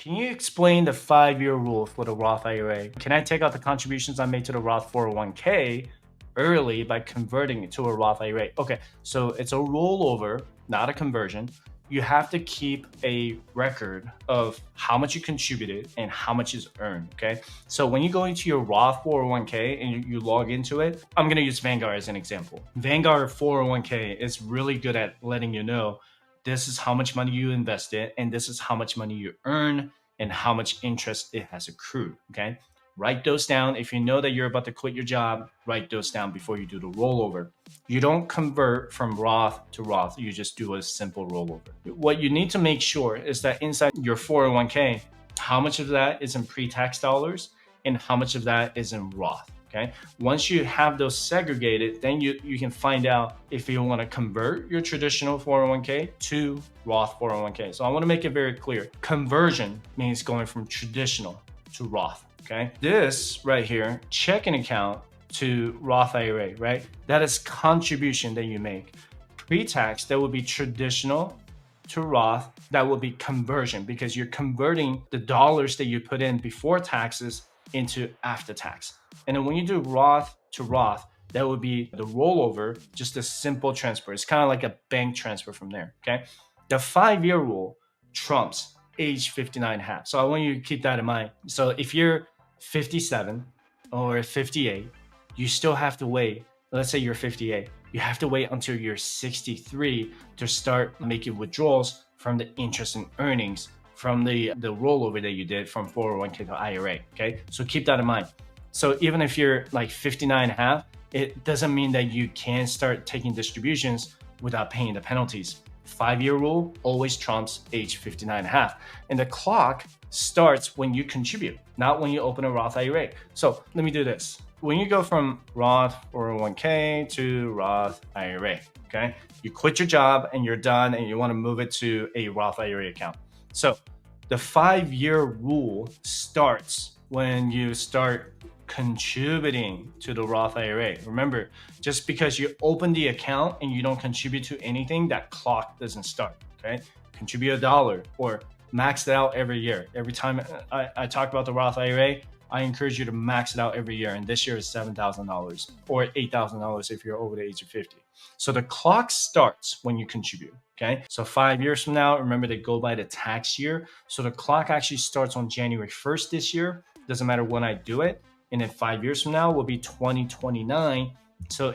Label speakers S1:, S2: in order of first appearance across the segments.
S1: Can you explain the 5-year rule for the Roth IRA? Can I take out the contributions I made to the Roth 401k early by converting it to a Roth IRA? Okay, so it's a rollover, not a conversion. You have to keep a record of how much you contributed and how much is earned. Okay, so when you go into your Roth 401k and you log into it, I'm going to use Vanguard as an example. Vanguard 401k is really good at letting you know this is how much money you invested and this is how much money you earn and how much interest it has accrued. Okay, write those down. If you know that you're about to quit your job, write those down before you do the rollover. You don't convert from Roth to Roth, you just do a simple rollover. What you need to make sure is that inside your 401k, how much of that is in pre-tax dollars and how much of that is in Roth. Okay. Once you have those segregated, then you can find out if you want to convert your traditional 401k to Roth 401k. So I want to make it very clear. Conversion means going from traditional to Roth. Okay. This right here, checking account to Roth IRA, right? That is contribution that you make. Pre-tax, that would be traditional to Roth. That would be conversion because you're converting the dollars that you put in before taxes into after tax. And then when you do Roth to Roth, that would be the rollover, just a simple transfer. It's kind of like a bank transfer from there. Okay. The 5-year rule trumps age 59 and a half. So I want you to keep that in mind. So if you're 57 or 58, you still have to wait. Let's say you're 58. You have to wait until you're 63 to start making withdrawals from the interest and earnings from the rollover that you did from 401k to IRA. Okay. So keep that in mind. So even if you're like 59 and a half, it doesn't mean that you can start taking distributions without paying the penalties. 5-year rule always trumps age 59 and a half. And the clock starts when you contribute, not when you open a Roth IRA. So let me do this. When you go from Roth 401k to Roth IRA, okay, you quit your job and you're done and you want to move it to a Roth IRA account. So the 5-year rule starts when you start contributing to the Roth IRA. Remember, just because you open the account and you don't contribute to anything, that clock doesn't start, okay? Contribute $1 or max it out every year. Every time I talk about the Roth IRA, I encourage you to max it out every year. And this year is $7,000 or $8,000 if you're over the age of 50. So the clock starts when you contribute. Okay. So 5 years from now, remember they go by the tax year. So the clock actually starts on January 1st this year. Doesn't matter when I do it. And then 5 years from now will be 2029. So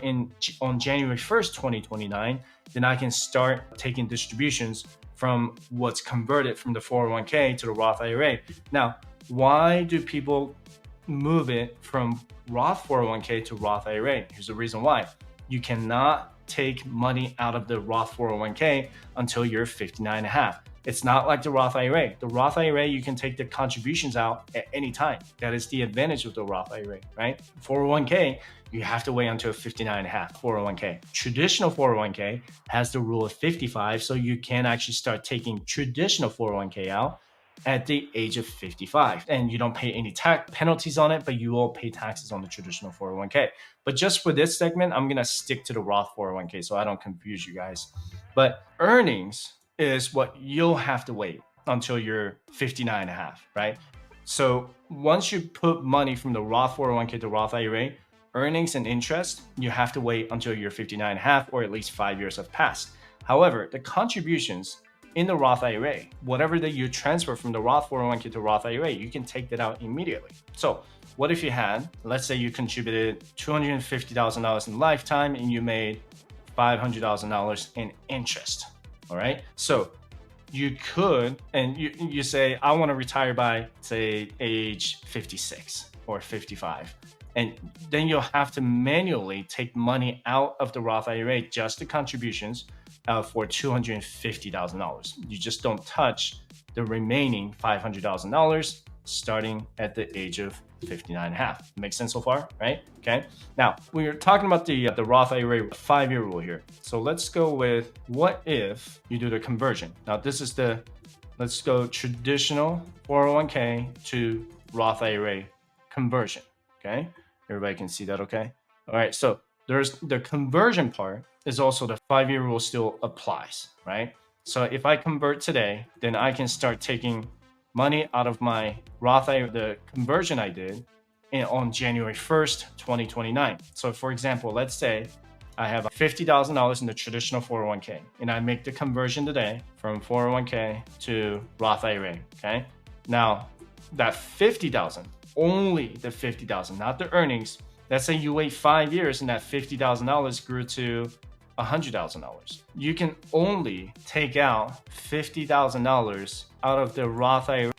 S1: on January 1st, 2029, then I can start taking distributions from what's converted from the 401k to the Roth IRA. Now, why do people move it from Roth 401k to Roth IRA? Here's the reason why. You cannot take money out of the Roth 401k until you're 59 and a half. It's not like the Roth IRA. The Roth IRA, you can take the contributions out at any time. That is the advantage of the Roth IRA, right? 401k, you have to wait until 59 and a half 401k. Traditional 401k has the rule of 55, so you can actually start taking traditional 401k out at the age of 55, and you don't pay any tax penalties on it, but you will pay taxes on the traditional 401k. But just for this segment, I'm going to stick to the Roth 401k so I don't confuse you guys. But earnings is what you'll have to wait until you're 59 and a half, right? So once you put money from the Roth 401k to Roth IRA, earnings and interest, you have to wait until you're 59 and a half or at least 5 years have passed. However, the contributions in the Roth IRA, whatever that you transfer from the Roth 401k to Roth IRA, you can take that out immediately. So what if you had, let's say you contributed $250,000 in lifetime and you made $500,000 in interest, all right? So you could, and you say, I want to retire by, say, age 56 or 55. And then you'll have to manually take money out of the Roth IRA, just the contributions, for $250,000. You just don't touch the remaining $500,000 starting at the age of 59 and a half. Makes sense so far, right? Okay. Now, we are talking about the Roth IRA 5-year rule here. So let's go with what if you do the conversion. Now, this is let's go traditional 401k to Roth IRA conversion, okay? Everybody can see that, okay? All right, so there's the conversion part is also the 5-year rule still applies, right? So if I convert today, then I can start taking money out of my Roth IRA, the conversion I did on January 1st, 2029. So for example, let's say I have $50,000 in the traditional 401k and I make the conversion today from 401k to Roth IRA, okay? Now, that 50,000, only the 50,000, not the earnings. Let's say you wait 5 years and that $50,000 grew to $100,000. You can only take out $50,000 out of the Roth IRA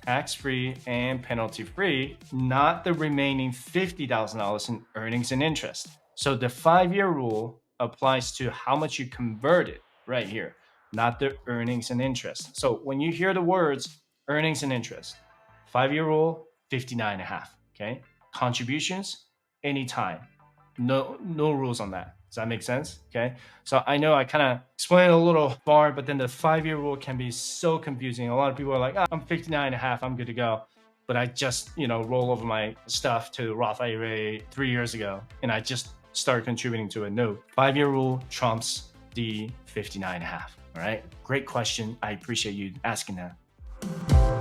S1: tax-free and penalty-free, not the remaining $50,000 in earnings and interest. So the 5-year rule applies to how much you converted right here, not the earnings and interest. So when you hear the words earnings and interest, 5-year rule, 59.5, okay? Contributions, anytime. No rules on that. Does that make sense? Okay. So I know I kind of explained a little far, but then the 5-year rule can be so confusing. A lot of people are like, oh, I'm 59.5, I'm good to go. But I just, roll over my stuff to Roth IRA 3 years ago, and I just started contributing to it. No, 5-year rule trumps the 59.5. All right. Great question. I appreciate you asking that.